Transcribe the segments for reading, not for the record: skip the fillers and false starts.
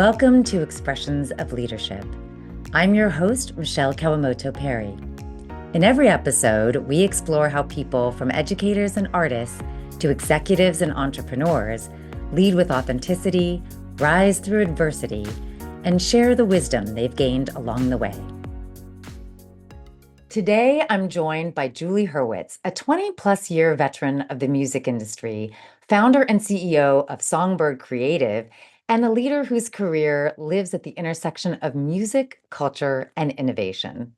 Welcome to Expressions of Leadership. I'm your host, Michele Kawamoto Perry. In every episode, we explore how people from educators and artists to executives and entrepreneurs lead with authenticity, rise through adversity, and share the wisdom they've gained along the way. Today, I'm joined by Julie Hurwitz, a 20-plus year veteran of the music industry, founder and CEO of Songbird Creative, and a leader whose career lives at the intersection of music, culture, and innovation.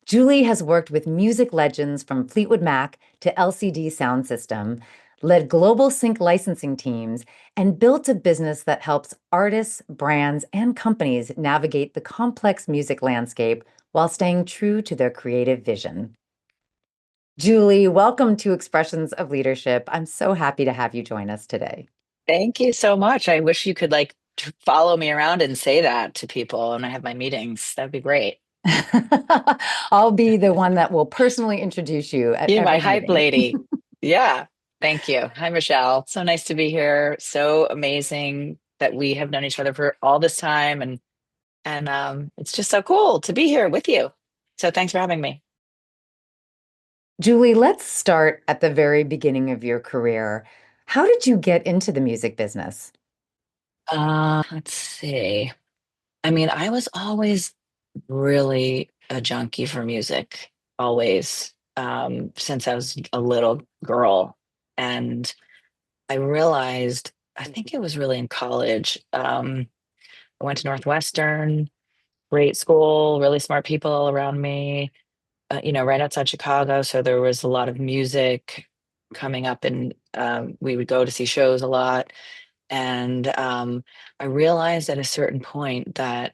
Julie has worked with music legends from Fleetwood Mac to LCD Sound System, led global sync licensing teams, and built a business that helps artists, brands, and companies navigate the complex music landscape while staying true to their creative vision. Julie, welcome to Expressions of Leadership. I'm so happy to have you join us today. Thank you so much. I wish you could follow me around and say that to people when I have my meetings. That'd be great. I'll be the one that will personally introduce you at You're my every hype meeting. lady. Yeah. Thank you. Hi, Michele. So nice to be here. So amazing that we have known each other for all this time, and it's just so cool to be here with you. So thanks for having me. Julie, let's start at the very beginning of your career. How did you get into the music business? Let's see. I mean, I was always really a junkie for music, always, since I was a little girl. And I realized, I think it was really in college. I went to Northwestern, great school, really smart people all around me, right outside Chicago. So there was a lot of music coming up, and we would go to see shows a lot. And I realized at a certain point that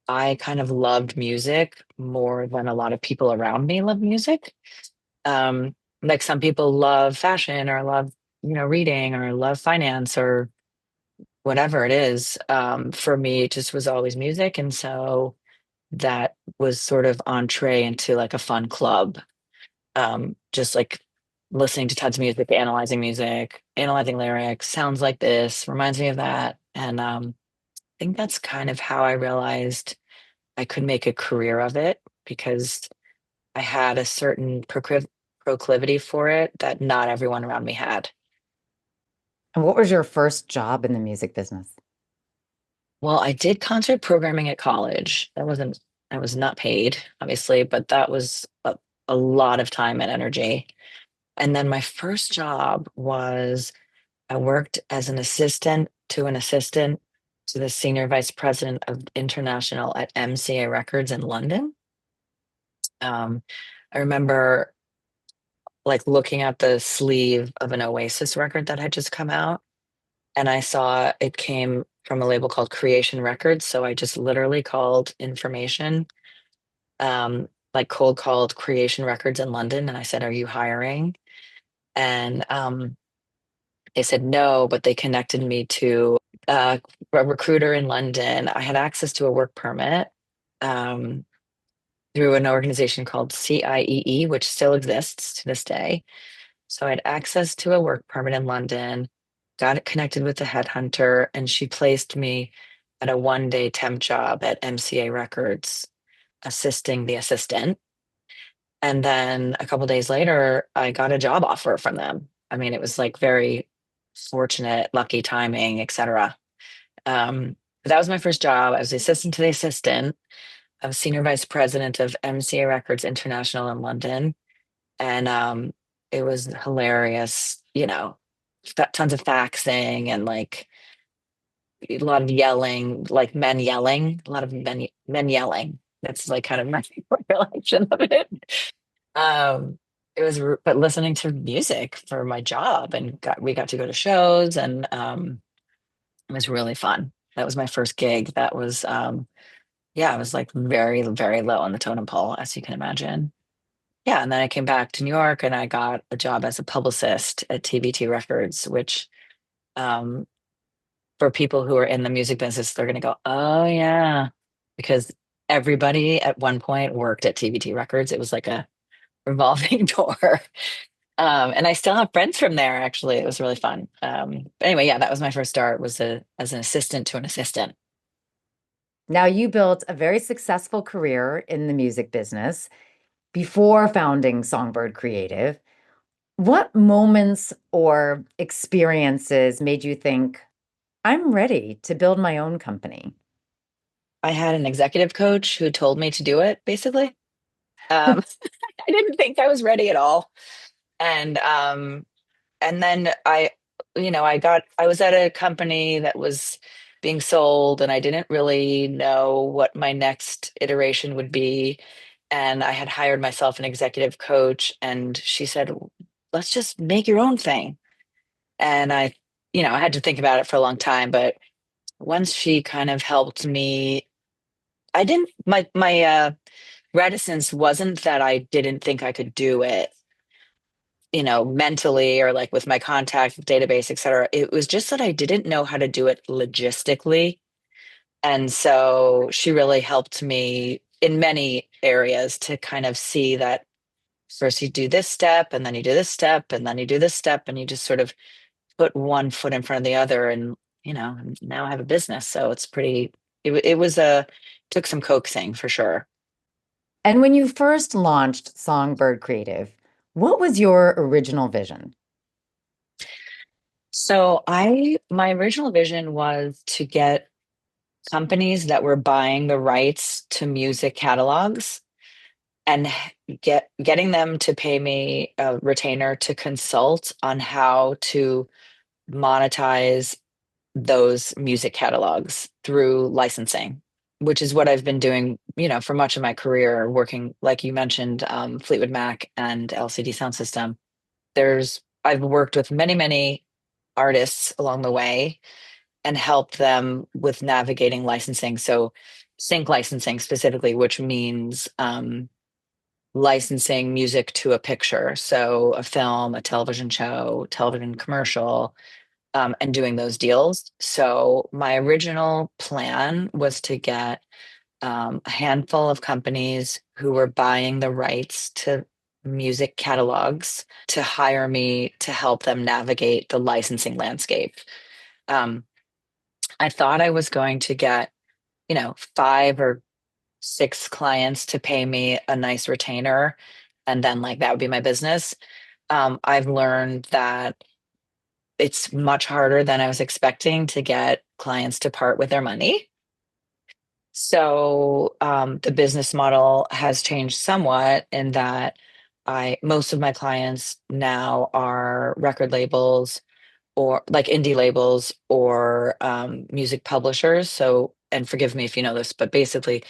I kind of loved music more than a lot of people around me love music. Like some people love fashion or love, reading or love finance or whatever it is. For me, it just was always music. And so that was sort of entree into like a fun club. Just like listening to tons of music, analyzing lyrics, sounds like this, reminds me of that. And I think that's kind of how I realized I could make a career of it because I had a certain proclivity for it that not everyone around me had. And what was your first job in the music business? Well, I did concert programming at college. I was not paid, obviously, but that was a lot of time and energy. And then my first job was I worked as an assistant to the senior vice president of international at MCA Records in London. Um, I remember like looking at the sleeve of an Oasis record that had just come out, and I saw it came from a label called Creation Records. So I just literally called information, like cold called Creation Records in London, and I said, "Are you hiring?" And they said no, but they connected me to a recruiter in London. I had access to a work permit. Um, through an organization called CIEE, which still exists to this day. So I had access to a work permit in London, got it connected with a headhunter, and she placed me at a 1 day temp job at MCA Records, assisting the assistant. And then a couple days later, I got a job offer from them. I mean, it was like very fortunate, lucky timing, etc. But that was my first job. I was the assistant to the assistant. I was senior vice president of MCA Records International in London. And it was hilarious, tons of faxing and like a lot of yelling, like men yelling, a lot of men yelling. That's like kind of my recollection of it. Um, it was, but listening to music for my job, and we got to go to shows, and it was really fun. That was my first gig. That was, yeah, it was like very, very low on the totem pole, as you can imagine. Yeah, and then I came back to New York and I got a job as a publicist at TBT Records, which um, for people who are in the music business, they're going to go, oh, yeah, because everybody at one point worked at TBT Records. It was like a revolving door. And I still have friends from there, actually. It was really fun. But anyway, yeah, that was my first start, was as an assistant to an assistant. Now, you built a very successful career in the music business before founding Songbird Creative. What moments or experiences made you think, I'm ready to build my own company? I had an executive coach who told me to do it, basically. I didn't think I was ready at all. And then I was at a company that was being sold, and I didn't really know what my next iteration would be. And I had hired myself an executive coach, and she said, let's just make your own thing. And I had to think about it for a long time, but once she kind of helped me, I didn't, my reticence wasn't that I didn't think I could do it, mentally or like with my contact database, et cetera. It was just that I didn't know how to do it logistically. And so she really helped me in many areas to kind of see that first you do this step, and then you do this step, and then you do this step, and you just sort of put one foot in front of the other. And, now I have a business. So it's it was took some coaxing for sure. And when you first launched Songbird Creative, what was your original vision? So my original vision was to get companies that were buying the rights to music catalogs and getting them to pay me a retainer to consult on how to monetize those music catalogs through licensing, which is what I've been doing, for much of my career, working, like you mentioned, Fleetwood Mac and LCD Sound System. I've worked with many, many artists along the way and helped them with navigating licensing. So sync licensing specifically, which means licensing music to a picture. So a film, a television show, television commercial, and doing those deals. So my original plan was to get a handful of companies who were buying the rights to music catalogs to hire me to help them navigate the licensing landscape. Um, I thought I was going to get, five or six clients to pay me a nice retainer, and then like that would be my business. I've learned that it's much harder than I was expecting to get clients to part with their money. So the business model has changed somewhat in that I most of my clients now are record labels or like indie labels or music publishers. So, and forgive me if you know this, but basically,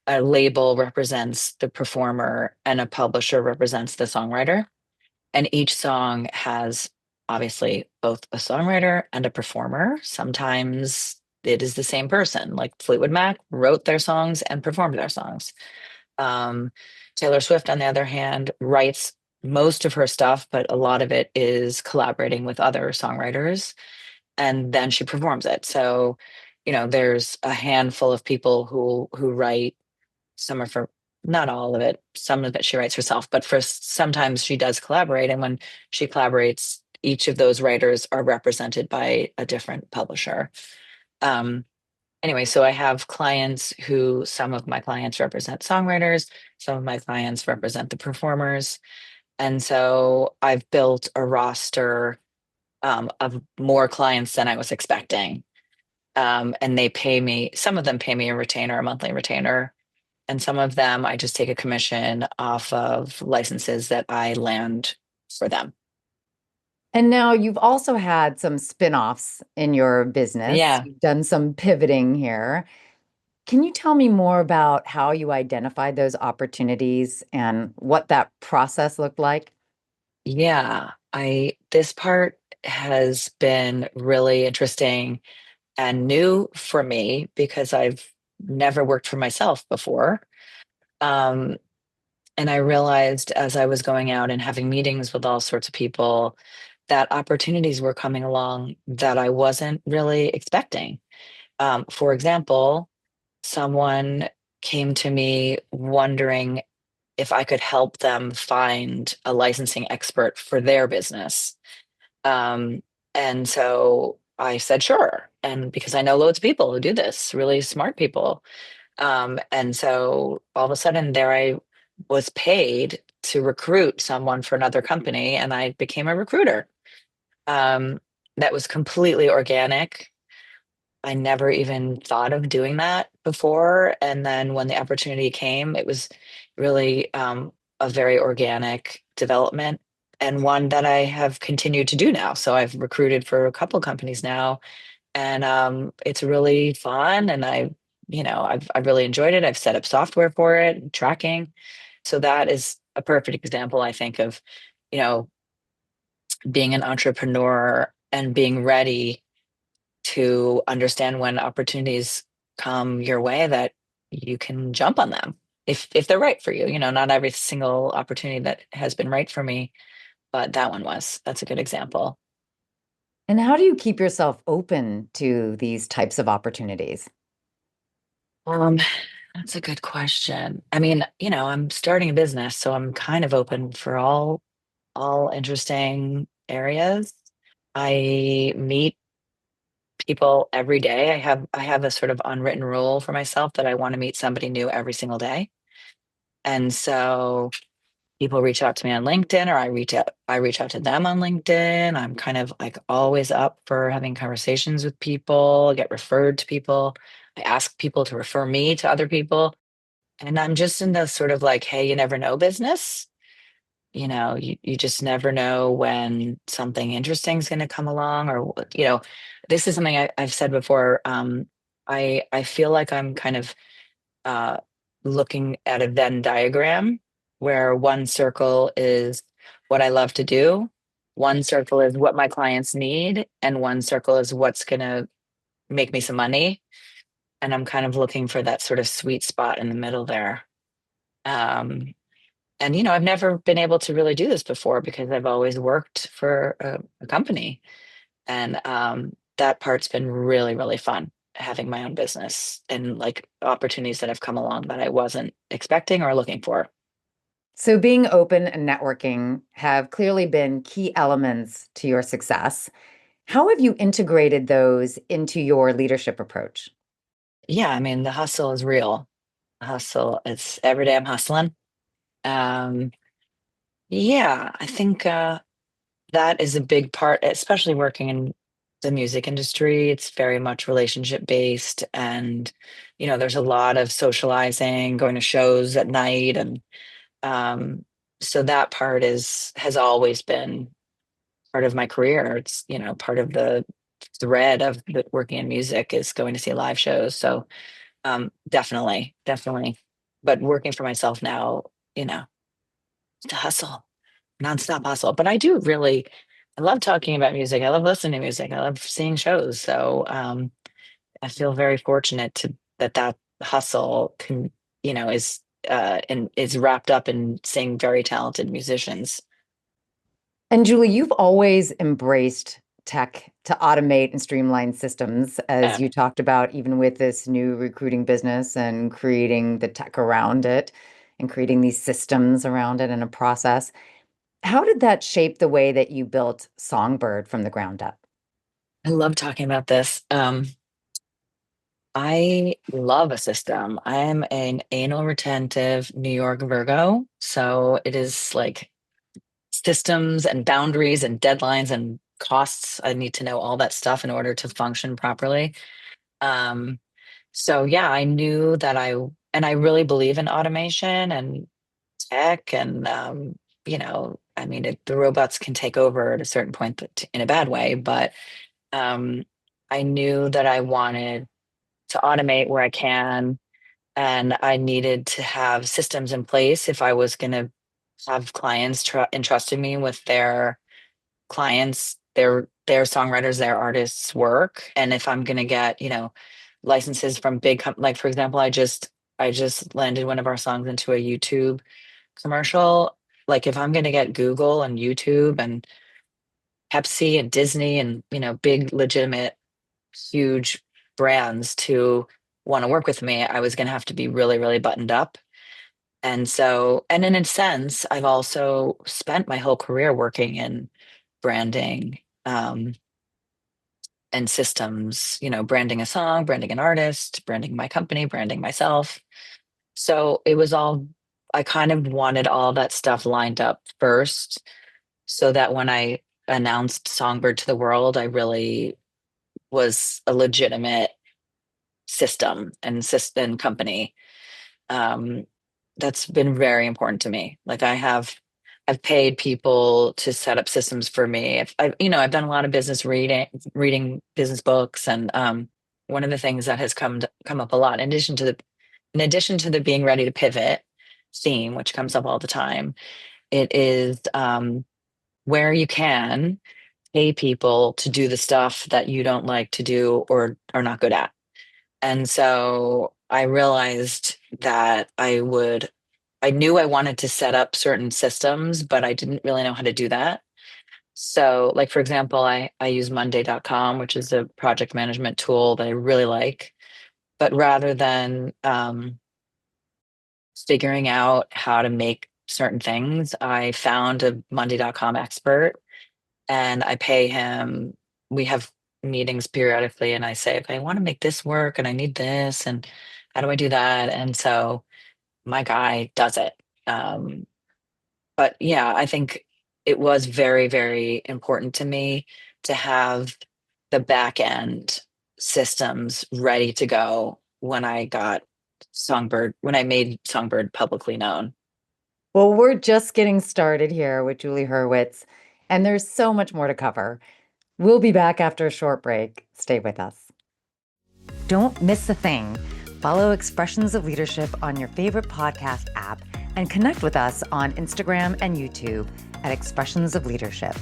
a label represents the performer and a publisher represents the songwriter. And each song has obviously both a songwriter and a performer. Sometimes it is the same person, like Fleetwood Mac wrote their songs and performed their songs. Um, Taylor Swift, on the other hand, writes most of her stuff, but a lot of it is collaborating with other songwriters, and then she performs it. So, there's a handful of people who write some of her, not all of it, some of it she writes herself, but sometimes she does collaborate. And when she collaborates, each of those writers are represented by a different publisher. Um, anyway, so I have clients who some of my clients represent songwriters, some of my clients represent the performers. And so I've built a roster of more clients than I was expecting. And some of them pay me a retainer, a monthly retainer, and some of them I just take a commission off of licenses that I land for them. And now you've also had some spin-offs in your business. Yeah. You've done some pivoting here. Can you tell me more about how you identified those opportunities and what that process looked like? Yeah. This part has been really interesting and new for me because I've never worked for myself before. Um, and I realized as I was going out and having meetings with all sorts of people that opportunities were coming along that I wasn't really expecting. For example, someone came to me wondering if I could help them find a licensing expert for their business. Um, and so I said, sure. And because I know loads of people who do this, really smart people. And so all of a sudden there I was paid to recruit someone for another company, and I became a recruiter. Um, that was completely organic. I never even thought of doing that before. And then when the opportunity came, it was really a very organic development, and one that I have continued to do now. So I've recruited for a couple companies now, and it's really fun. And I've really enjoyed it. I've set up software for it, tracking. So that is a perfect example, I think, of, you know, being an entrepreneur and being ready to understand when opportunities come your way that you can jump on them if they're right for you. Not every single opportunity that has been right for me, but that one was. That's a good example. And how do you keep yourself open to these types of opportunities? Um, that's a good question. I mean, I'm starting a business, so I'm kind of open for all interesting areas. I meet people every day. I have a sort of unwritten rule for myself that I want to meet somebody new every single day. And so people reach out to me on LinkedIn, or I reach out to them on LinkedIn. I'm kind of like always up for having conversations with people, get referred to people. I ask people to refer me to other people. And I'm just in the sort of like, hey, you never know business. You just never know when something interesting is going to come along, or this is something I've said before. I feel like I'm kind of uh, looking at a Venn diagram where one circle is what I love to do, one circle is what my clients need, and one circle is what's going to make me some money. And I'm kind of looking for that sort of sweet spot in the middle there. Um, and I've never been able to really do this before because I've always worked for a company, and that part's been really, really fun, having my own business and like opportunities that have come along that I wasn't expecting or looking for. So, being open and networking have clearly been key elements to your success. How have you integrated those into your leadership approach? Yeah, I mean, the hustle is real. Hustle, it's every day I'm hustling. Um, yeah, I think that is a big part, especially working in the music industry. It's very much relationship based, and there's a lot of socializing, going to shows at night, and um, so that part is has always been part of my career. It's part of the thread of working in music is going to see live shows. So definitely, definitely. But working for myself now, it's a hustle, nonstop hustle. But I love talking about music. I love listening to music. I love seeing shows. So I feel very fortunate to that hustle is wrapped up in seeing very talented musicians. And Julie, you've always embraced tech to automate and streamline systems, as Uh, you talked about, even with this new recruiting business and creating the tech around it and creating these systems around it and a process. How did that shape the way that you built Songbird from the ground up? I love talking about this. I love a system. I'm an anal retentive New York Virgo. So it is like systems and boundaries and deadlines and costs. I need to know all that stuff in order to function properly. Um, so yeah, I knew that and I really believe in automation and tech, and I mean, the robots can take over at a certain point, but in a bad way. But um, I knew that I wanted to automate where I can, and I needed to have systems in place if I was going to have clients entrusting me with their clients, their songwriters, their artists' work, and if I'm going to get licenses from like for example, I just landed one of our songs into a YouTube commercial. Like if I'm going to get Google and YouTube and Pepsi and Disney and big legitimate huge brands to want to work with me, I was going to have to be really, really buttoned up. And so, and in a sense, I've also spent my whole career working in branding, and systems, branding a song, branding an artist, branding my company, branding myself. So it was all, I kind of wanted all that stuff lined up first so that when I announced Songbird to the world, I really was a legitimate system and company. Um, that's been very important to me. Like I've paid people to set up systems for me. I've done a lot of business reading business books, and one of the things that has come up a lot, in addition to the being ready to pivot theme, which comes up all the time, it is where you can pay people to do the stuff that you don't like to do or are not good at. And so I realized that I knew I wanted to set up certain systems, but I didn't really know how to do that. So, like, for example, I use Monday.com, which is a project management tool that I really like. But rather than figuring out how to make certain things, I found a Monday.com expert and I pay him. We have meetings periodically, and I say, okay, I want to make this work and I need this. And how do I do that? And so my guy does it. Um, but yeah, I think it was very, very important to me to have the back end systems ready to go when I made Songbird publicly known. Well, we're just getting started here with Julie Hurwitz, and there's so much more to cover. We'll be back after a short break. Stay with us. Don't miss a thing. Follow Expressions of Leadership on your favorite podcast app and connect with us on Instagram and YouTube at Expressions of Leadership.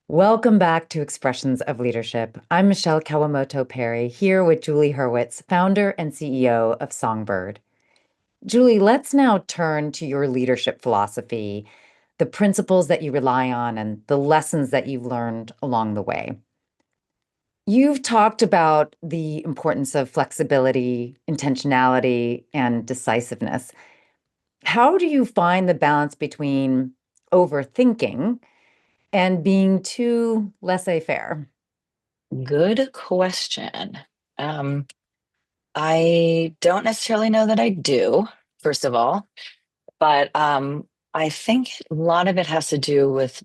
Welcome back to Expressions of Leadership. I'm Michele Kawamoto Perry, here with Julie Hurwitz, founder and CEO of Songbird. Julie, let's now turn to your leadership philosophy, the principles that you rely on, and the lessons that you've learned along the way. You've talked about the importance of flexibility, intentionality, and decisiveness. How do you find the balance between overthinking and being too laissez-faire? Good question. Um, I don't necessarily know that I do, first of all, but I think a lot of it has to do with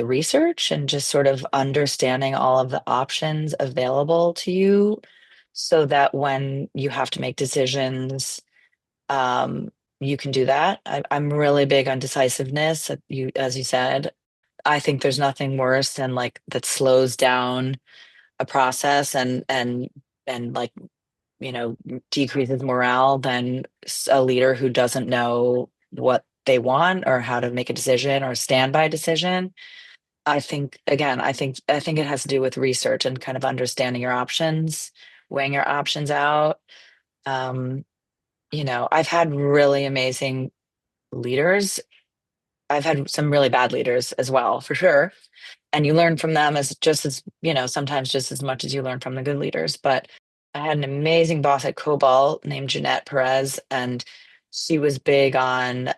research and just sort of understanding all of the options available to you so that when you have to make decisions, um, you can do that. I'm really big on decisiveness, as you said. I think there's nothing worse than like that slows down a process and like decreases morale than a leader who doesn't know what they want or how to make a decision or stand by a decision. I think again, I think it has to do with research and kind of understanding your options, weighing your options out. Um, I've had really amazing leaders. I've had some really bad leaders as well, for sure. And you learn from them sometimes just as much as you learn from the good leaders. But I had an amazing boss at Cobalt named Jeanette Perez, and she was big on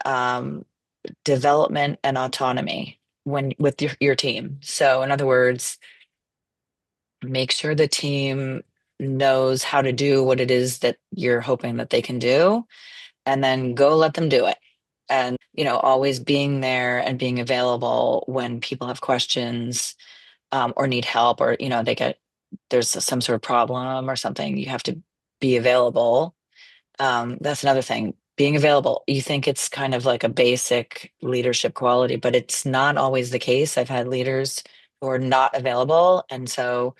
development and autonomy when with your team. So in other words, make sure the team knows how to do what it is that you're hoping that they can do, and then go let them do it. And always being there and being available when people have questions, or need help, or there's some sort of problem or something, you have to be available. That's another thing, being available. You think it's kind of like a basic leadership quality, but it's not always the case. I've had leaders who are not available, and so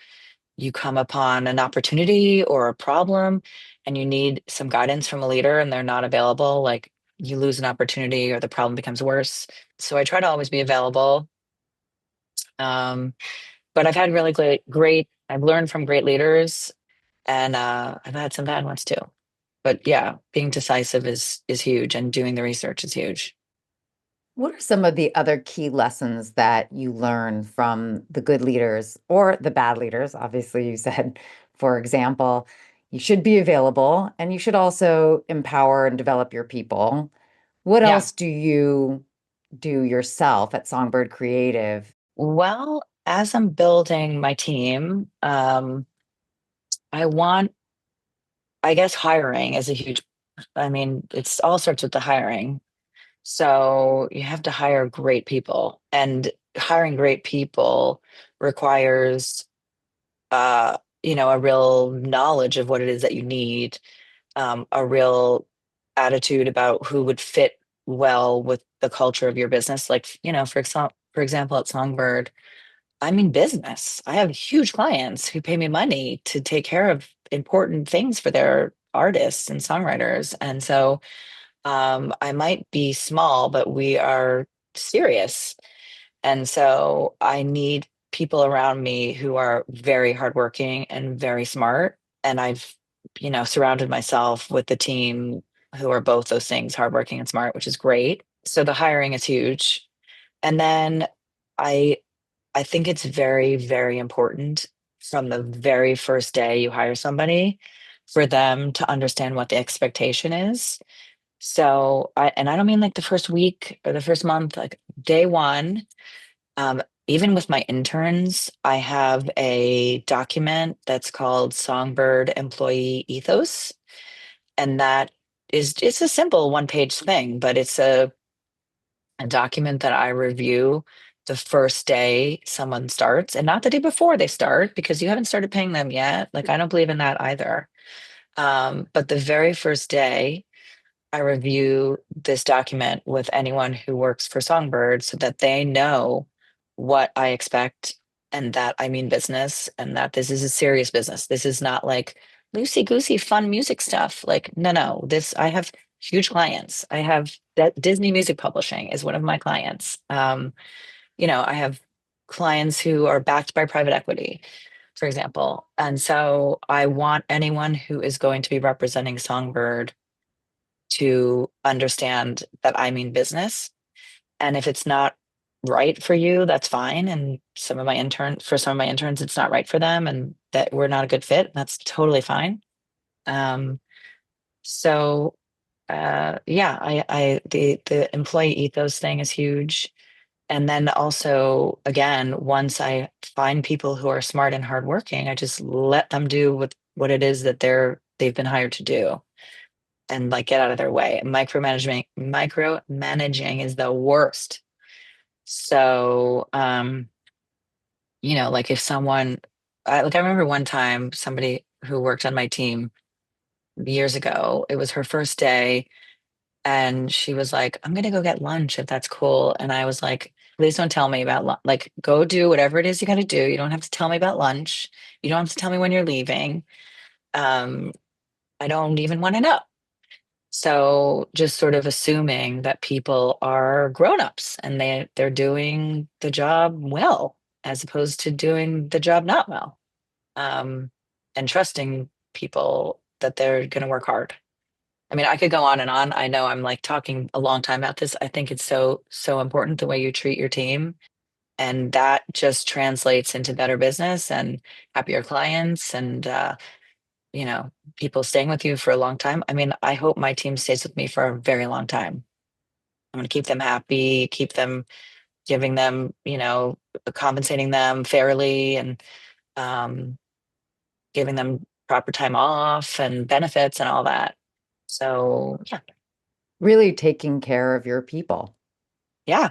you come upon an opportunity or a problem and you need some guidance from a leader and they're not available, like you lose an opportunity or the problem becomes worse. So I try to always be available. um, but I've had really I've learned from great leaders, and I've had some bad ones too. But yeah, being decisive is huge, and doing the research is huge. What are some of the other key lessons that you learn from the good leaders or the bad leaders? Obviously, you said, for example, you should be available and you should also empower and develop your people. What Yeah. else do you do yourself at Songbird Creative? Well, as I'm building my team, I want, I guess hiring is a huge, I mean, it's all starts with the hiring. So you have to hire great people, and hiring great people requires, a real knowledge of what it is that you need, a real attitude about who would fit well with the culture of your business. Like, for example, at Songbird, I'm in business. I have huge clients who pay me money to take care of important things for their artists and songwriters. And so I might be small, but we are serious. And so I need people around me who are very hardworking and very smart. And I've, surrounded myself with the team who are both those things, hardworking and smart, which is great. So the hiring is huge. And then I I think it's very, very important from the very first day you hire somebody for them to understand what the expectation is. So I don't mean like the first week or the first month, like day one. Even with my interns, I have a document that's called Songbird Employee Ethos. And that it's a simple one-page thing, but it's a document that I review the first day someone starts, and not the day before they start, because you haven't started paying them yet. Like, I don't believe in that either. But the very first day, I review this document with anyone who works for Songbird so that they know what I expect, and that I mean business, and that this is a serious business. This is not like loosey goosey fun music stuff. Like, no, no, I have huge clients. I have that Disney Music Publishing is one of my clients. I have clients who are backed by private equity, for example. And so I want anyone who is going to be representing Songbird to understand that I mean business. And if it's not right for you, that's fine. And for some of my interns, it's not right for them and that we're not a good fit. That's totally fine. Um, so yeah, the employee ethos thing is huge. And then also, again, once I find people who are smart and hardworking, I just let them do what it is that they've been hired to do, and like get out of their way. Micromanaging is the worst. So, like if I remember one time somebody who worked on my team years ago, it was her first day, and she was like, I'm gonna go get lunch if that's cool. And I was like, please don't tell me about like, go do whatever it is you gotta do. You don't have to tell me about lunch. You don't have to tell me when you're leaving. Um, I don't even want to know. So just sort of assuming that people are grown-ups and they're doing the job well, as opposed to doing the job not well. Um, and trusting people that they're going to work hard. I mean, I could go on and on. I know I'm like talking a long time about this. I think it's so, so important the way you treat your team. And that just translates into better business and happier clients, and people staying with you for a long time. I mean, I hope my team stays with me for a very long time. I'm going to keep them happy, keep them, giving them, compensating them fairly, and um, giving them proper time off and benefits and all that. So, yeah, Really taking care of your people. yeah.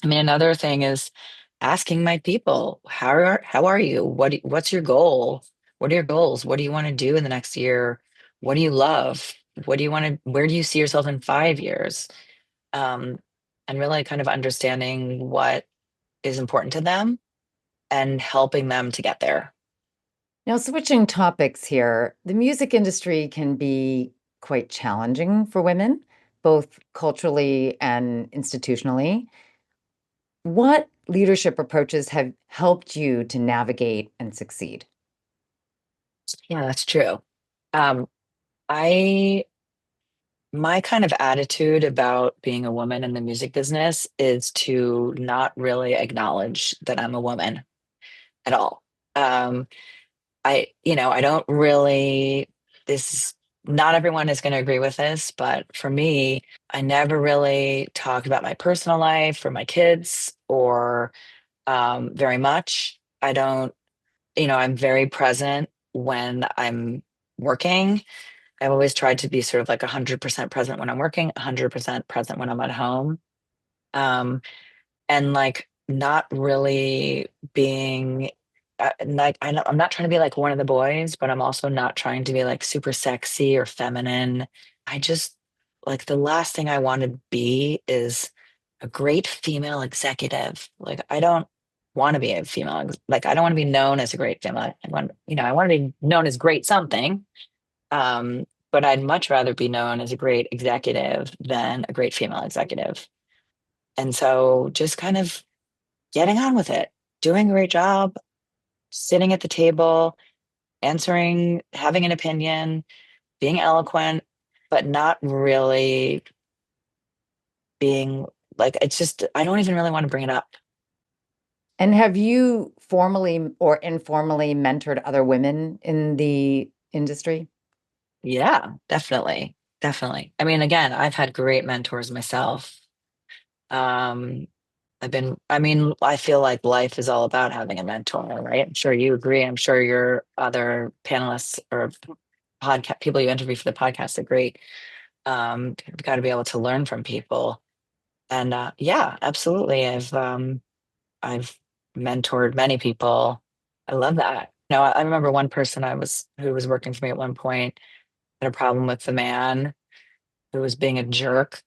I mean, another thing is asking my people, how are you? What's your goal? What are your goals? What do you want to do in the next year? What do you love? Where do you see yourself in 5 years? Um, and really kind of understanding what is important to them and helping them to get there. Now, switching topics here, the music industry can be quite challenging for women, both culturally and institutionally. What leadership approaches have helped you to navigate and succeed? Yeah, that's true. Um, I My kind of attitude about being a woman in the music business is to not really acknowledge that I'm a woman at all. Um, I don't really, this, not everyone is going to agree with this, but for me, I never really talk about my personal life or my kids, or very much. I don't, I'm very present when I'm working. I've always tried to be sort of like 100% present when I'm working, 100% present when I'm at home. Um, and like not really being like I'm not trying to be like one of the boys, but I'm also not trying to be like super sexy or feminine. I just like the last thing I want to be is a great female executive. Like I don't want to be a like I don't want to be known as a great female. I want to be known as great something. But I'd much rather be known as a great executive than a great female executive. And so just kind of getting on with it, doing a great job, sitting at the table, answering, having an opinion, being eloquent, but not really being like, it's just, I don't even really want to bring it up. And have you formally or informally mentored other women in the industry? Yeah, definitely. Definitely. I mean, again, I've had great mentors myself. Um, I feel like life is all about having a mentor, right? I'm sure you agree. I'm sure your other panelists or podcast people you interview for the podcast agree. You've got to be able to learn from people. And yeah, absolutely. I've mentored many people. I love that. I remember one person who was working for me at one point had a problem with the man who was being a jerk.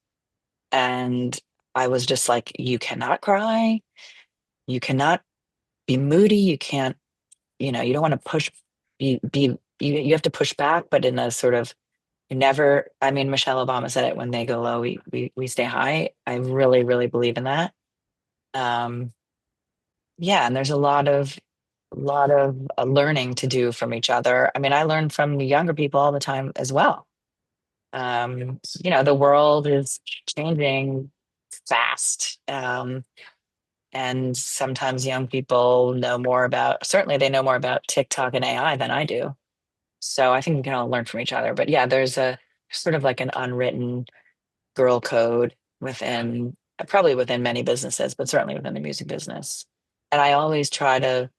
And I was just like, you cannot cry. You cannot be moody. You can't, you don't want to you have to push back, but in a sort of never, I mean, Michelle Obama said it, when they go low, we stay high. I really, really believe in that. Um, yeah, and there's a lot of learning to do from each other. I mean, I learn from the younger people all the time as well. The world is changing fast. And sometimes young people certainly they know more about TikTok and AI than I do. So I think we can all learn from each other. But yeah, there's a sort of like an unwritten girl code probably within many businesses, but certainly within the music business. And I always try to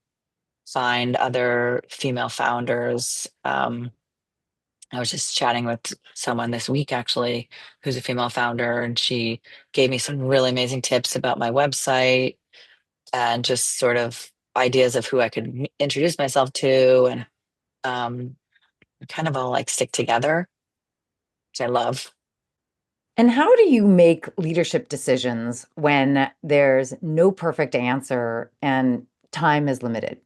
find other female founders. I was just chatting with someone this week actually who's a female founder, and she gave me some really amazing tips about my website and just sort of ideas of who I could introduce myself to, and um, kind of all like stick together, which I love. And how do you make leadership decisions when there's no perfect answer and time is limited?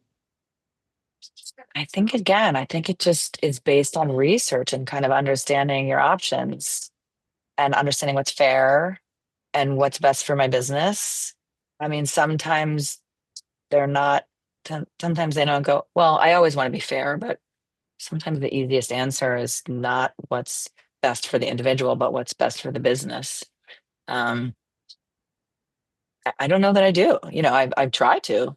I think it just is based on research and kind of understanding your options and understanding what's fair and what's best for my business. I mean, they're not, sometimes they don't go, well, I always want to be fair, but sometimes the easiest answer is not what's best for the individual, but what's best for the business. Um, I don't know that I do. I've tried to,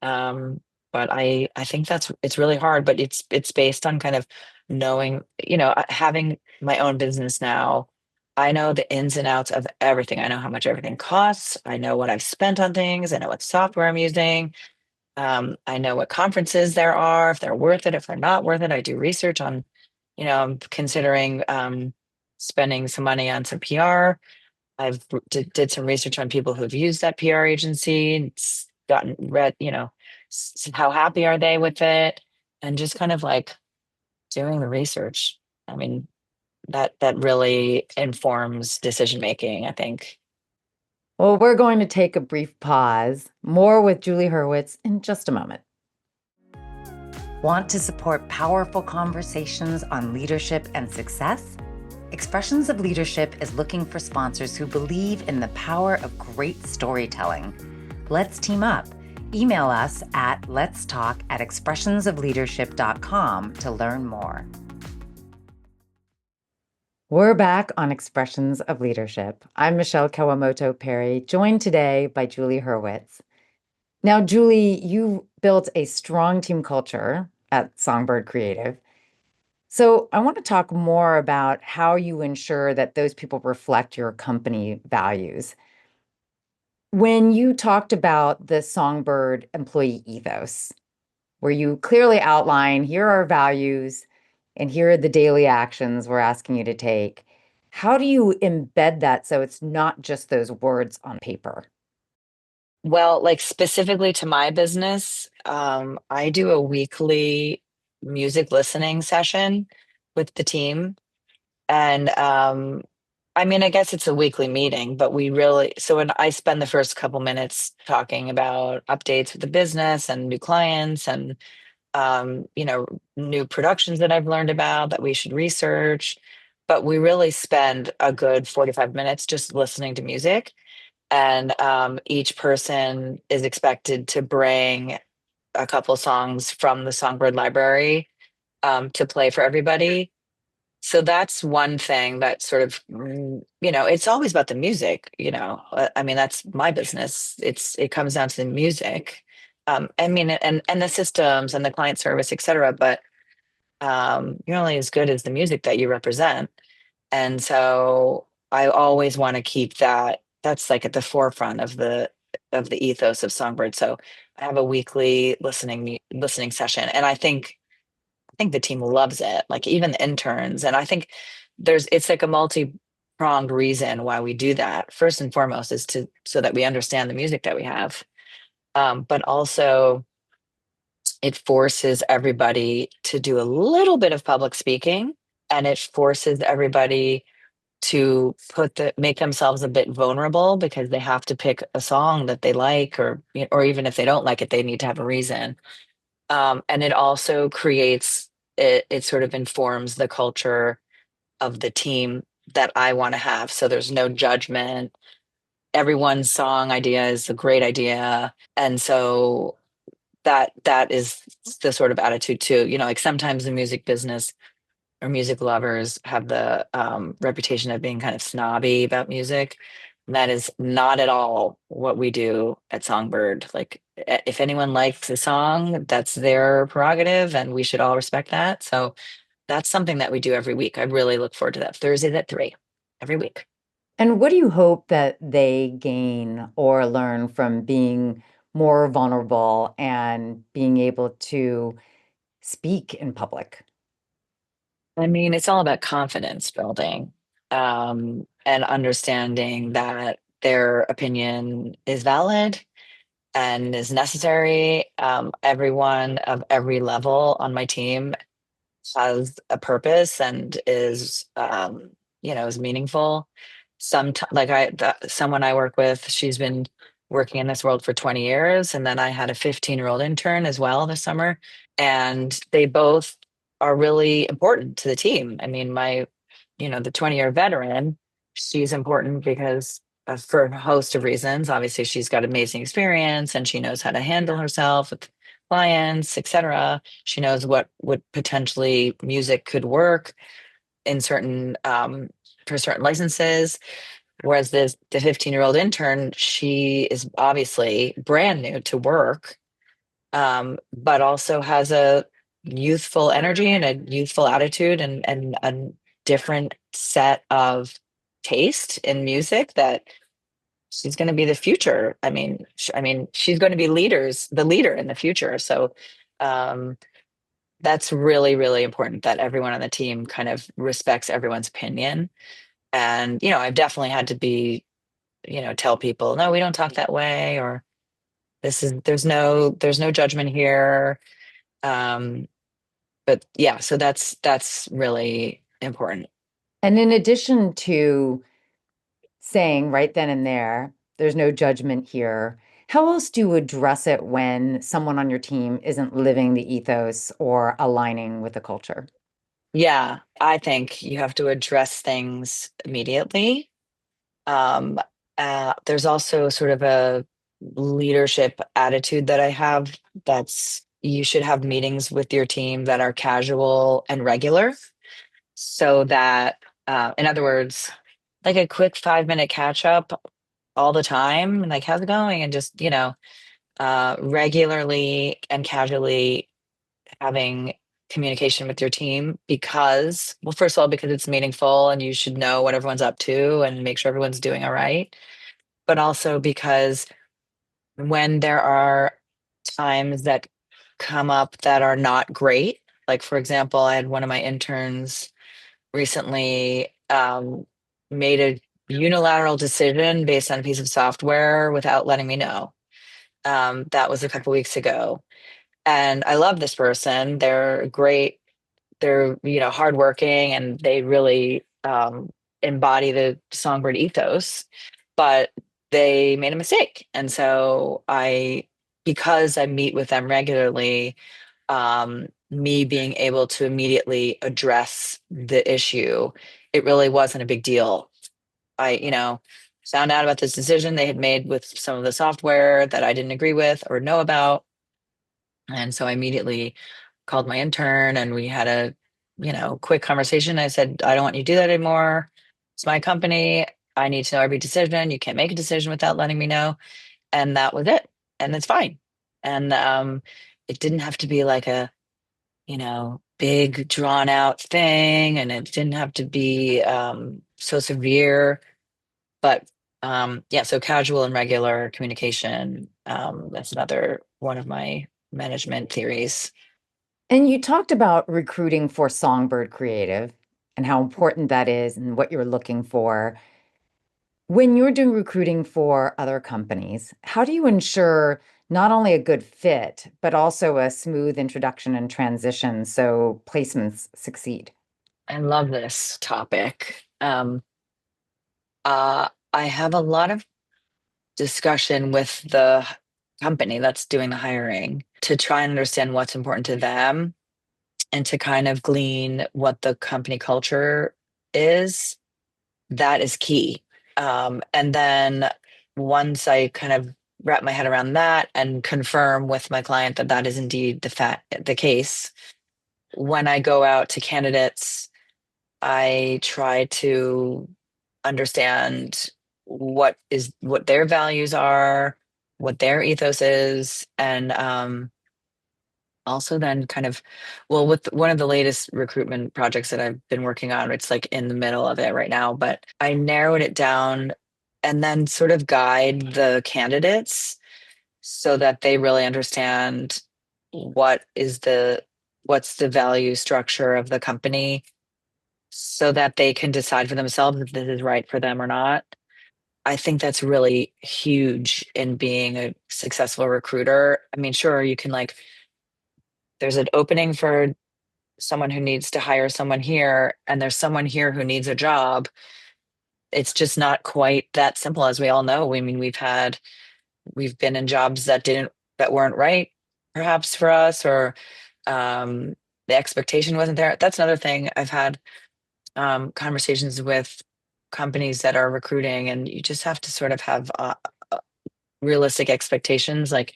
um, but I think it's really hard. But it's based on kind of knowing, having my own business now. I know the ins and outs of everything. I know how much everything costs. I know what I've spent on things. I know what software I'm using. I know what conferences there are, if they're worth it, if they're not worth it. I do research on, I'm considering spending some money on some PR. Did some research on people who've used that PR agency and gotten read, how happy are they with it, and just kind of like doing the research. I mean, that really informs decision making, I think. Well, we're going to take a brief pause. More with Julie Hurwitz in just a moment. Want to support powerful conversations on leadership and success? Expressions of Leadership is looking for sponsors who believe in the power of great storytelling. Let's team up. Email us at letstalk@expressionsofleadership.com to learn more. We're back on Expressions of Leadership. I'm Michele Kawamoto Perry, joined today by Julie Hurwitz. Now, Julie, you built a strong team culture at Songbird Creative. So I want to talk more about how you ensure that those people reflect your company values. When you talked about the Songbird employee ethos, where you clearly outline here are our values and here are the daily actions we're asking you to take, how do you embed that so it's not just those words on paper? Well, like specifically to my business, I do a weekly music listening session with the team. And I mean, I guess it's a weekly meeting, but we really, so when I spend the first couple minutes talking about updates with the business and new clients and, new productions that I've learned about that we should research. But we really spend a good 45 minutes just listening to music. And each person is expected to bring a couple songs from the Songbird library to play for everybody. So that's one thing that sort of, it's always about the music. I mean, that's my business. It comes down to the music. I mean, and the systems and the client service, et cetera. But you're only as good as the music that you represent. And so I always want to keep that's like at the forefront of the ethos of Songbird. So I have a weekly listening session, and I think the team loves it, like even the interns. And I think it's like a multi-pronged reason why we do that. First and foremost is to so that we understand the music that we have. But also it forces everybody to do a little bit of public speaking, and it forces everybody to make themselves a bit vulnerable because they have to pick a song that they like, or even if they don't like it, they need to have a reason. And it also it sort of informs the culture of the team that I want to have. So there's no judgment. Everyone's song idea is a great idea. And so that is the sort of attitude too. Like sometimes the music business or music lovers have the reputation of being kind of snobby about music. And that is not at all what we do at Songbird. Like, if anyone likes a song, that's their prerogative, and we should all respect that. So that's something that we do every week. I really look forward to that. Thursdays at 3 every week. And what do you hope that they gain or learn from being more vulnerable and being able to speak in public? I mean, it's all about confidence building, and understanding that their opinion is valid and is necessary. Everyone of every level on my team has a purpose and is meaningful. Someone I work with, she's been working in this world for 20 years. And then I had a 15-year-old intern as well this summer. And they both are really important to the team. I mean, the 20-year veteran, she's important because for a host of reasons. Obviously, she's got amazing experience and she knows how to handle herself with clients, etc. She knows what would potentially music could work in certain for certain licenses. Whereas the 15-year-old intern, she is obviously brand new to work, but also has a youthful energy and a youthful attitude and a different set of taste in music that she's going to be the future. I mean, she's going to be the leader in the future. So um, that's really, really important that everyone on the team kind of respects everyone's opinion. And, I've definitely had to tell people, no, we don't talk that way, or there's no judgment here. Um, but yeah, so that's really important. And in addition to saying right then and there, there's no judgment here, how else do you address it when someone on your team isn't living the ethos or aligning with the culture? Yeah, I think you have to address things immediately. Um, there's also sort of a leadership attitude that I have that's you should have meetings with your team that are casual and regular so that, in other words, like a quick 5-minute catch up all the time, like, how's it going? And just, regularly and casually having communication with your team because, well, first of all, because it's meaningful and you should know what everyone's up to and make sure everyone's doing all right. but also because when there are times that come up that are not great, like for example, I had one of my interns recently made a unilateral decision based on a piece of software without letting me know. That was a couple weeks ago. And I love this person. They're great. They're, hardworking, and they really embody the Songbird ethos, but they made a mistake. And so because I meet with them regularly, me being able to immediately address the issue, it really wasn't a big deal. I found out about this decision they had made with some of the software that I didn't agree with or know about. And so I immediately called my intern and we had a, quick conversation. I said, I don't want you to do that anymore. It's my company. I need to know every decision. You can't make a decision without letting me know. And that was it. And it's fine. And it didn't have to be like a, big drawn out thing. And it didn't have to be so severe. But yeah, so casual and regular communication. That's another one of my management theories. And you talked about recruiting for Songbird Creative and how important that is and what you're looking for. When you're doing recruiting for other companies, how do you ensure not only a good fit, but also a smooth introduction and transition so placements succeed? I love this topic. I have a lot of discussion with the company that's doing the hiring to try and understand what's important to them and to kind of glean what the company culture is. That is key. And then once I kind of wrap my head around that and confirm with my client that that is indeed the case, when I go out to candidates, I try to understand what their values are, what their ethos is, and also then kind of, well, with one of the latest recruitment projects that I've been working on, it's like in the middle of it right now, but I narrowed it down and then sort of guide the candidates so that they really understand what is the what's the value structure of the company so that they can decide for themselves if this is right for them or not. I think that's really huge in being a successful recruiter. I mean, sure, you can like, there's an opening for someone who needs to hire someone here, and there's someone here who needs a job. It's just not quite that simple, as we all know. I mean, we've been in jobs that weren't right, perhaps for us, or um, the expectation wasn't there. That's another thing. I've had conversations with companies that are recruiting, and you just have to sort of have realistic expectations. Like,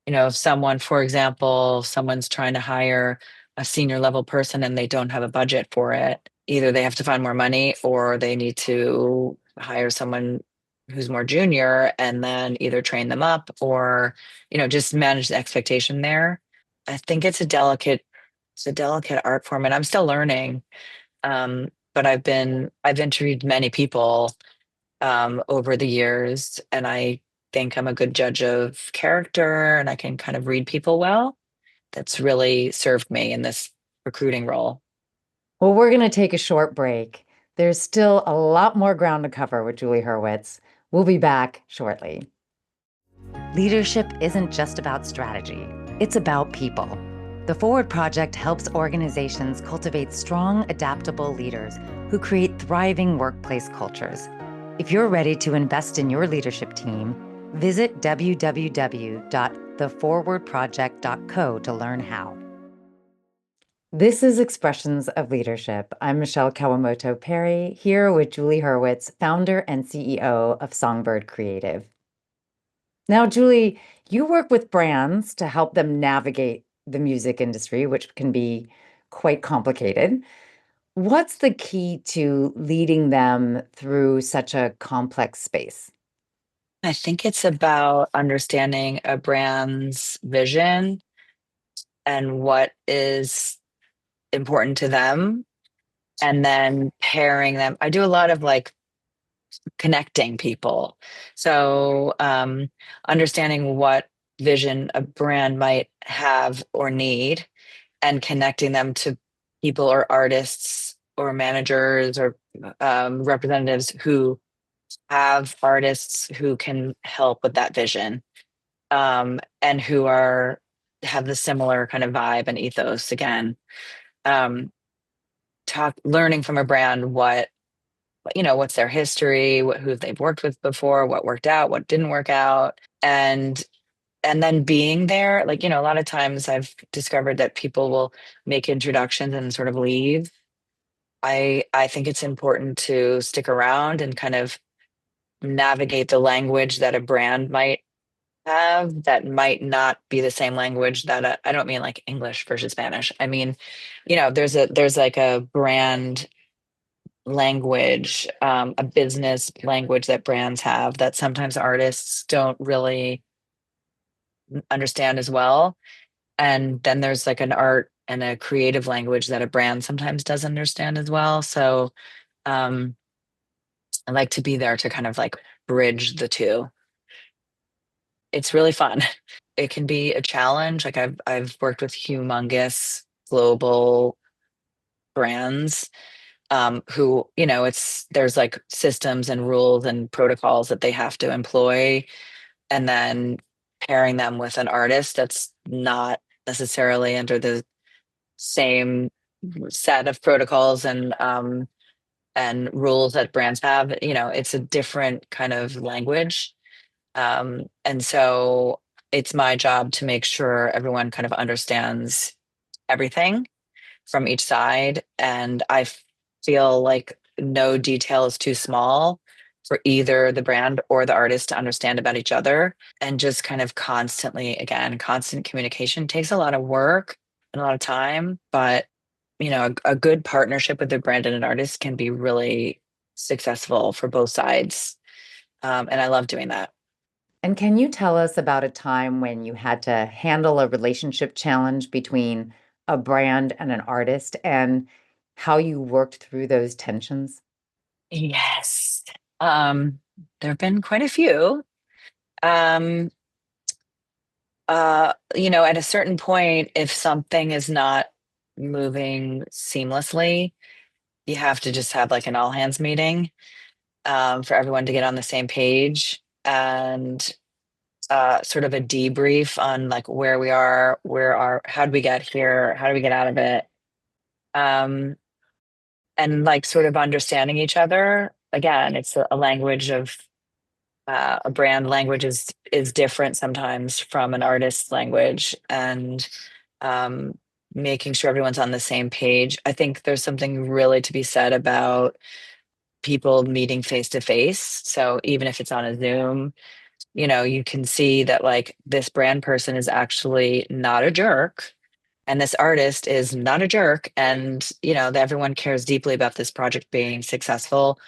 if someone, for example, someone's trying to hire a senior level person and they don't have a budget for it, either they have to find more money or they need to hire someone who's more junior and then either train them up or, just manage the expectation there. I think it's a delicate art form, and I'm still learning. But I've interviewed many people over the years, and I think I'm a good judge of character and I can kind of read people well. That's really served me in this recruiting role. Well, we're going to take a short break. There's still a lot more ground to cover with Julie Hurwitz. We'll be back shortly. Leadership isn't just about strategy, it's about people. The Forward Project helps organizations cultivate strong, adaptable leaders who create thriving workplace cultures. If you're ready to invest in your leadership team, visit www.theforwardproject.co to learn how. This is Expressions of Leadership. I'm Michele Kawamoto Perry, here with Julie Hurwitz, founder and CEO of Songbird Creative. Now, Julie, you work with brands to help them navigate the music industry, which can be quite complicated. What's the key to leading them through such a complex space? I think it's about understanding a brand's vision and what is important to them, and then pairing them. I do a lot of like connecting people. So understanding what vision a brand might have or need and connecting them to people or artists or managers or representatives who have artists who can help with that vision, and who are have the similar kind of vibe and ethos again. um, Learning from a brand what, what's their history, who they've worked with before, what worked out, what didn't work out, and then being there. Like, a lot of times I've discovered that people will make introductions and sort of leave. I think it's important to stick around and kind of navigate the language that a brand might have that might not be the same language that I don't mean like English versus Spanish. I mean, there's like a brand language, a business language that brands have that sometimes artists don't really understand as well. And then there's like an art and a creative language that a brand sometimes doesn't understand as well. So um, I like to be there to kind of like bridge the two. It's really fun. It can be a challenge. Like I've worked with humongous global brands, who, there's like systems and rules and protocols that they have to employ, and then pairing them with an artist that's not necessarily under the same set of protocols and rules that brands have. It's a different kind of language. And so it's my job to make sure everyone kind of understands everything from each side. And feel like no detail is too small for either the brand or the artist to understand about each other. And just kind of constantly, again, constant communication takes a lot of work and a lot of time. But, a good partnership with the brand and an artist can be really successful for both sides. And I love doing that. And can you tell us about a time when you had to handle a relationship challenge between a brand and an artist and how you worked through those tensions? Yes. Um, there have been quite a few. Um, at a certain point, if something is not moving seamlessly, you have to just have like an all hands meeting, for everyone to get on the same page, and sort of a debrief on like where we are, how did we get here, how do we get out of it, um, and like sort of understanding each other. Again, it's a language of a brand language is different sometimes from an artist's language, and um, making sure everyone's on the same page. I think there's something really to be said about people meeting face to face. So even if it's on a Zoom, you can see that like this brand person is actually not a jerk and this artist is not a jerk, and that everyone cares deeply about this project being successful.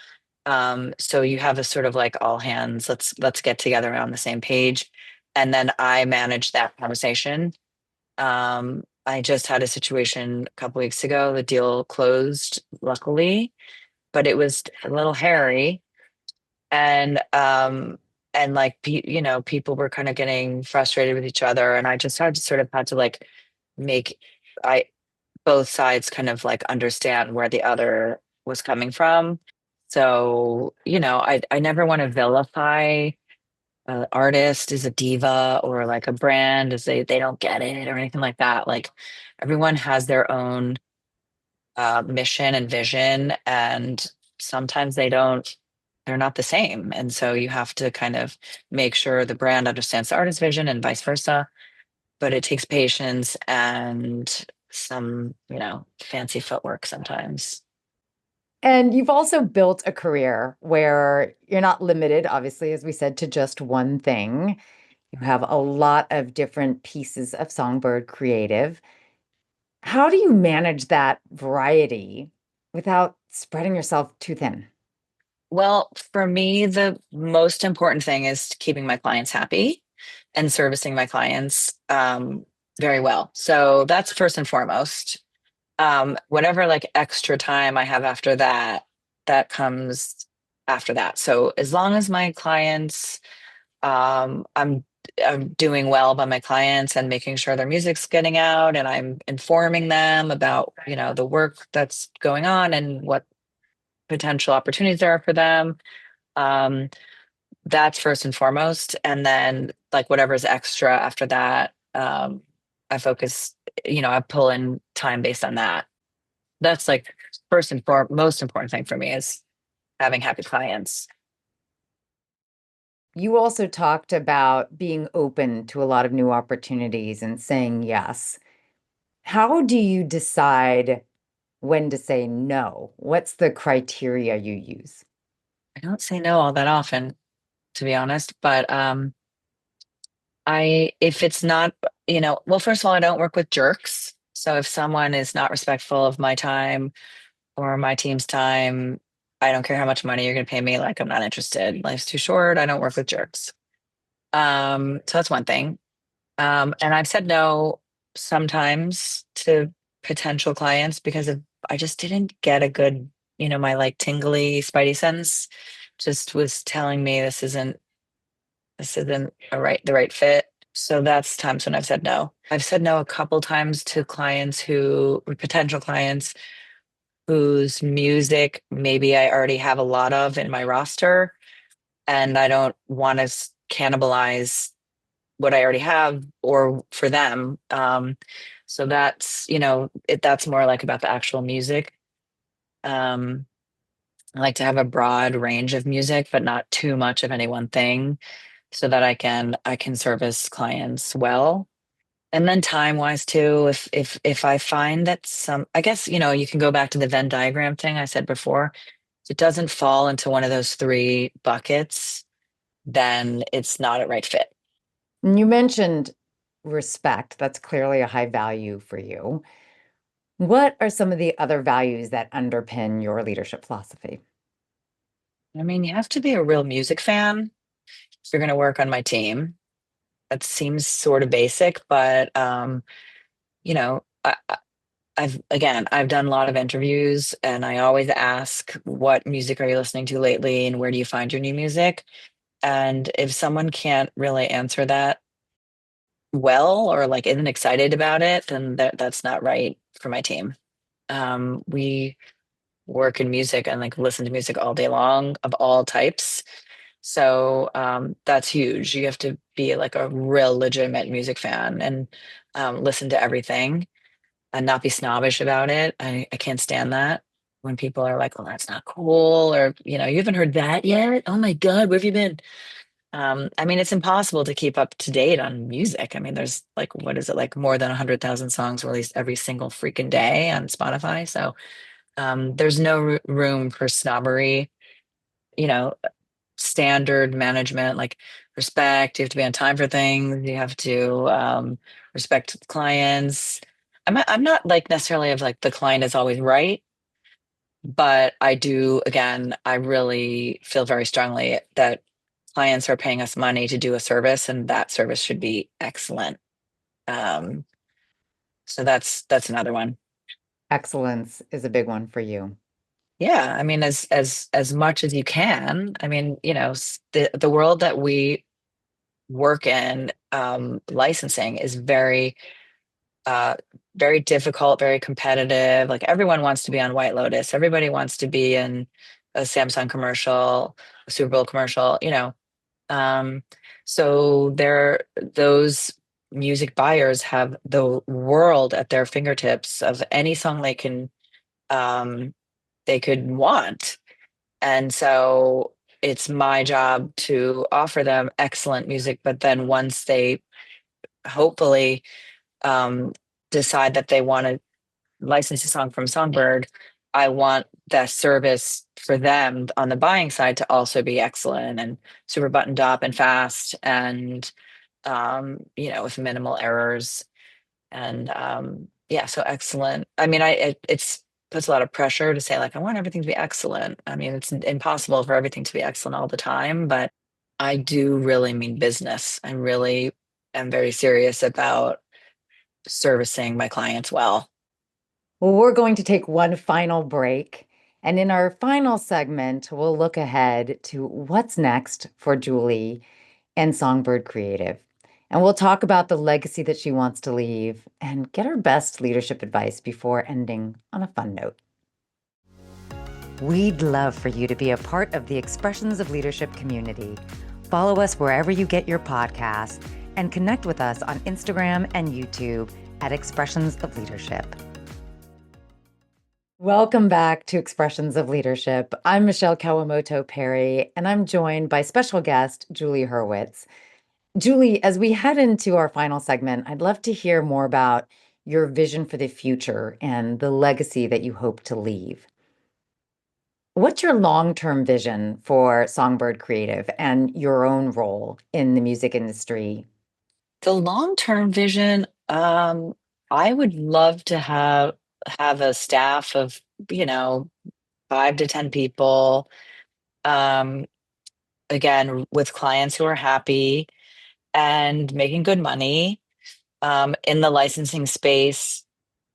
So you have a sort of like all hands, let's get together on the same page. And then I manage that conversation. I just had a situation a couple weeks ago. The deal closed, luckily, but it was a little hairy. And like people were kind of getting frustrated with each other, and I just had to like make I both sides kind of like understand where the other was coming from. So, I never want to vilify an artist as a diva or like a brand as they don't get it or anything like that. Like everyone has their own mission and vision, and sometimes they're not the same. And so you have to kind of make sure the brand understands the artist's vision and vice versa. But it takes patience and some, fancy footwork sometimes. And you've also built a career where you're not limited, obviously, as we said, to just one thing. You have a lot of different pieces of Songbird Creative. How do you manage that variety without spreading yourself too thin? Well, for me, the most important thing is keeping my clients happy and servicing my clients very well. So that's first and foremost. Whatever like extra time I have after that, that comes. after that. So as long as my clients, um, I'm I'm doing well by my clients and making sure their music's getting out, and I'm informing them about, the work that's going on and what potential opportunities there are for them. Um, that's first and foremost. And then like whatever's extra after that, I focus, I pull in time based on that. That's like first and most important thing for me is having happy clients. You also talked about being open to a lot of new opportunities and saying yes. How do you decide when to say no? What's the criteria you use? I don't say no all that often, to be honest, but if it's not, well, first of all, I don't work with jerks. So if someone is not respectful of my time or my team's time, I don't care how much money you're going to pay me. Like, I'm not interested. Life's too short. I don't work with jerks. So that's one thing. And I've said no sometimes to potential clients because I just didn't get a good, my like tingly spidey sense just was telling me this isn't the right fit. So that's times when I've said no. I've said no a couple times to potential clients whose music maybe I already have a lot of in my roster, and I don't want to cannibalize what I already have or for them. So that's, that's more like about the actual music. Um, I like to have a broad range of music, but not too much of any one thing so that I can service clients well. And then time wise too, if I find that I guess, you can go back to the Venn diagram thing I said before. If it doesn't fall into one of those three buckets, then it's not a right fit. And you mentioned respect. That's clearly a high value for you. What are some of the other values that underpin your leadership philosophy? I mean, you have to be a real music fan if you're going to work on my team. That seems sort of basic, but you know, I've done a lot of interviews, and I always ask, what music are you listening to lately, and where do you find your new music? And if someone can't really answer that well, or like isn't excited about it, then that's not right for my team. We work in music and like listen to music all day long of all types. So that's huge. You have to be like a real legitimate music fan and listen to everything and not be snobbish about it. I can't stand that when people are like, "Oh, that's not cool," or "You haven't heard that yet? Oh my God, where have you been?" I mean, it's impossible to keep up to date on music. I mean, there's like, what is it, like more than 100,000 songs released every single freaking day on Spotify. So there's no room for snobbery, you know, standard management, like respect. You have to be on time for things. You have to respect clients. I'm not like necessarily of like the client is always right, but I do, again, I really feel very strongly that clients are paying us money to do a service, and that service should be excellent. Um, so that's another one. Excellence is a big one for you. Yeah, I mean, as much as you can. I mean, the world that we work in, licensing is uh very difficult, very competitive. Like everyone wants to be on White Lotus. Everybody wants to be in a Samsung commercial, a Super Bowl commercial, Um, so those music buyers have the world at their fingertips of any song um they could want. And so it's my job to offer them excellent music, but then once they hopefully um decide that they want to license a song from Songbird, I want that service for them on the buying side to also be excellent and super buttoned up and fast and with minimal errors. And yeah, so excellent. I mean, it's puts a lot of pressure to say like I want everything to be excellent. I mean, it's impossible for everything to be excellent all the time, but I do really mean business. I really am very serious about servicing my clients well. Well, we're going to take one final break. And in our final segment, we'll look ahead to what's next for Julie and Songbird Creative. And we'll talk about the legacy that she wants to leave and get her best leadership advice before ending on a fun note. We'd love for you to be a part of the Expressions of Leadership community. Follow us wherever you get your podcasts and connect with us on Instagram and YouTube at Expressions of Leadership. Welcome back to Expressions of Leadership. I'm Michele Kawamoto Perry, and I'm joined by special guest Julie Hurwitz. Julie, as we head into our final segment, I'd love to hear more about your vision for the future and the legacy that you hope to leave. What's your long-term vision for Songbird Creative and your own role in the music industry? The long-term vision, I would love to have a staff of, you know, 5 to 10 people. Um, again, with clients who are happy and making good money, in the licensing space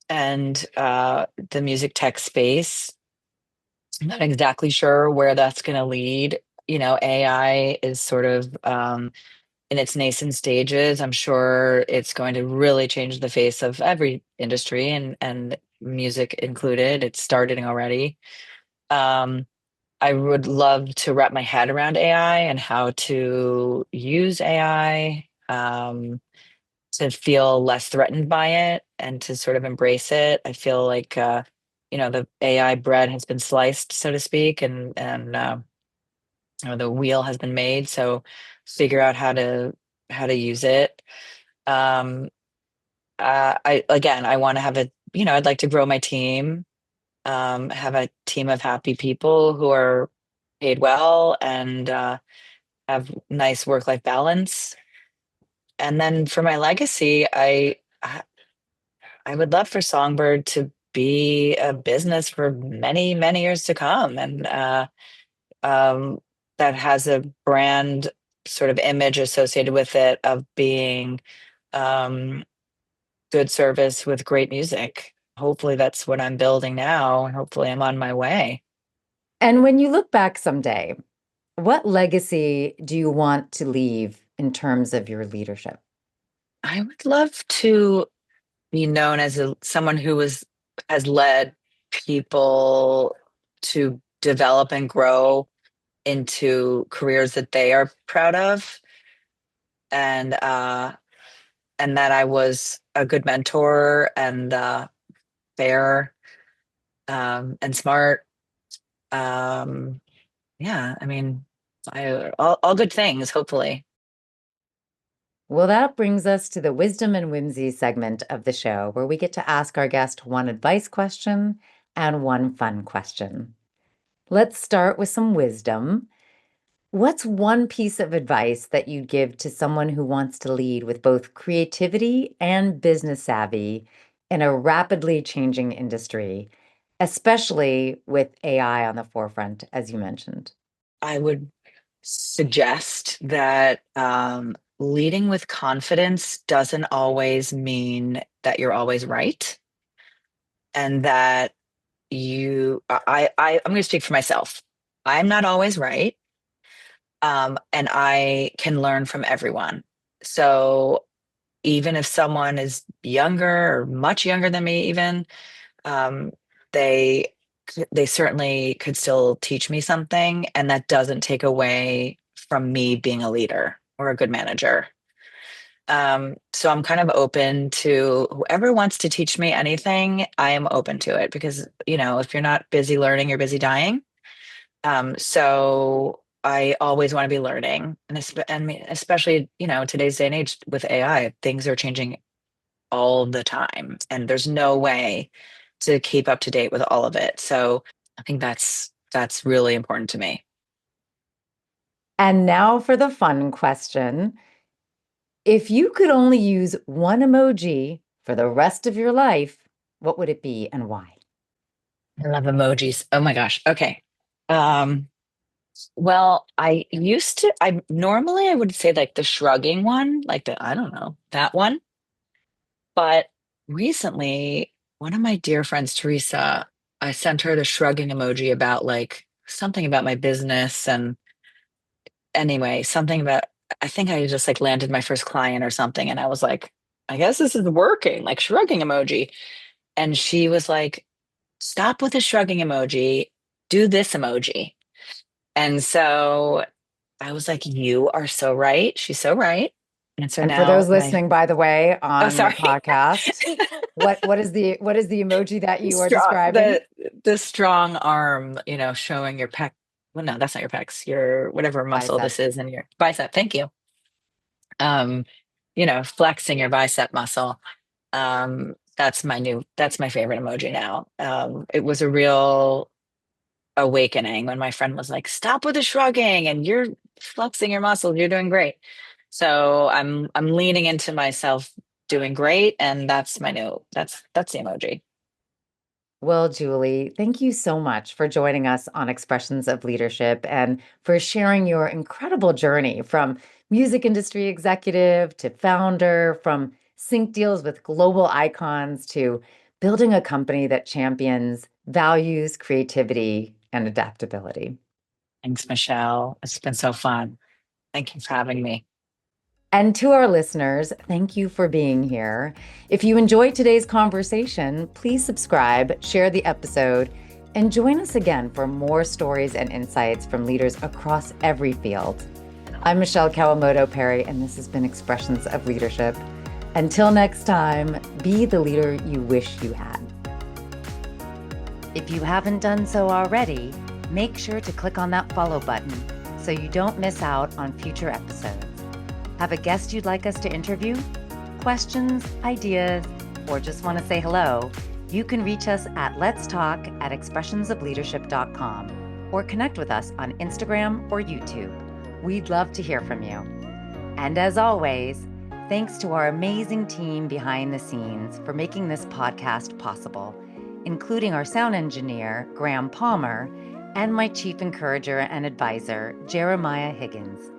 and the music tech space. I'm not exactly sure where that's going to lead. AI is sort of in its nascent stages. I'm sure it's going to really change the face of every industry and music included. It's starting already. Um, I would love to wrap my head around AI and how to use AI, to feel less threatened by it and to sort of embrace it. I feel like the AI bread has been sliced, so to speak, and the wheel has been made. So figure out how to use it. Um, I want to have I'd like to grow my team, have a team of happy people who are paid well and have nice work-life balance. And then for my legacy, I would love for Songbird to be a business for many, many years to come, and um, that has a brand sort of image associated with it of being um, good service with great music. Hopefully, that's what I'm building now, and hopefully, I'm on my way. And when you look back someday, what legacy do you want to leave in terms of your leadership? I would love to be known as someone who has led people to develop and grow into careers that they are proud of, and that I was a good mentor and fair, and smart. Um, yeah, I mean, all good things, hopefully. Well, that brings us to the wisdom and whimsy segment of the show, where we get to ask our guest one advice question and one fun question. Let's start with some wisdom. What's one piece of advice that you'd give to someone who wants to lead with both creativity and business savvy in a rapidly changing industry, especially with AI on the forefront, as you mentioned? I would suggest that leading with confidence doesn't always mean that you're always right, and that I'm going to speak for myself. I'm not always right, and I can learn from everyone. So even if someone is younger or much younger than me, even um, they they certainly could still teach me something, and that doesn't take away from me being a leader or a good manager. So I'm kind of open to whoever wants to teach me anything. I am open to it because if you're not busy learning, you're busy dying. So I always want to be learning, and especially today's day and age with AI, things are changing all the time, and there's no way to keep up to date with all of it. So I think that's really important to me. And now for the fun question. If you could only use one emoji for the rest of your life, what would it be and why? I love emojis. Oh my gosh. Okay. Um, well, I normally I would say like the shrugging one, like I don't know, that one. But recently, one of my dear friends, Teresa, I sent her the shrugging emoji about like something about my business. And anyway, something about, I think I just like landed my first client or something. And I was like, I guess this is working, like shrugging emoji. And she was like, stop with the shrugging emoji, do this emoji. And so I was like, you are so right. She's so right. And so And for those now my, listening, by the way, oh, on the sorry. podcast, what is the emoji that you are Strong, describing? the strong arm, showing your pec. Well, no, that's not your pecs, your whatever muscle Bicep. this is in your bicep. Thank you. Um, flexing your bicep muscle. That's my favorite emoji now. It was a real awakening when my friend was like, "Stop with the shrugging, and you're flexing your muscles. You're doing great." So I'm leaning into myself doing great, and that's the emoji. Well, Julie, thank you so much for joining us on Expressions of Leadership and for sharing your incredible journey from music industry executive to founder, from sync deals with global icons to building a company that champions values, creativity, and adaptability. Thanks, Michelle. It's been so fun. Thank you for having me. And to our listeners, thank you for being here. If you enjoyed today's conversation, please subscribe, share the episode, and join us again for more stories and insights from leaders across every field. I'm Michele Kawamoto Perry, and this has been Expressions of Leadership. Until next time, be the leader you wish you had. If you haven't done so already, make sure to click on that follow button so you don't miss out on future episodes. Have a guest you'd like us to interview? Questions, ideas, or just want to say hello? You can reach us at Let's Talk at expressionsofleadership.com or connect with us on Instagram or YouTube. We'd love to hear from you. And as always, thanks to our amazing team behind the scenes for making this podcast possible, including our sound engineer, Graham Palmer, and my chief encourager and advisor, Jeremiah Higgins.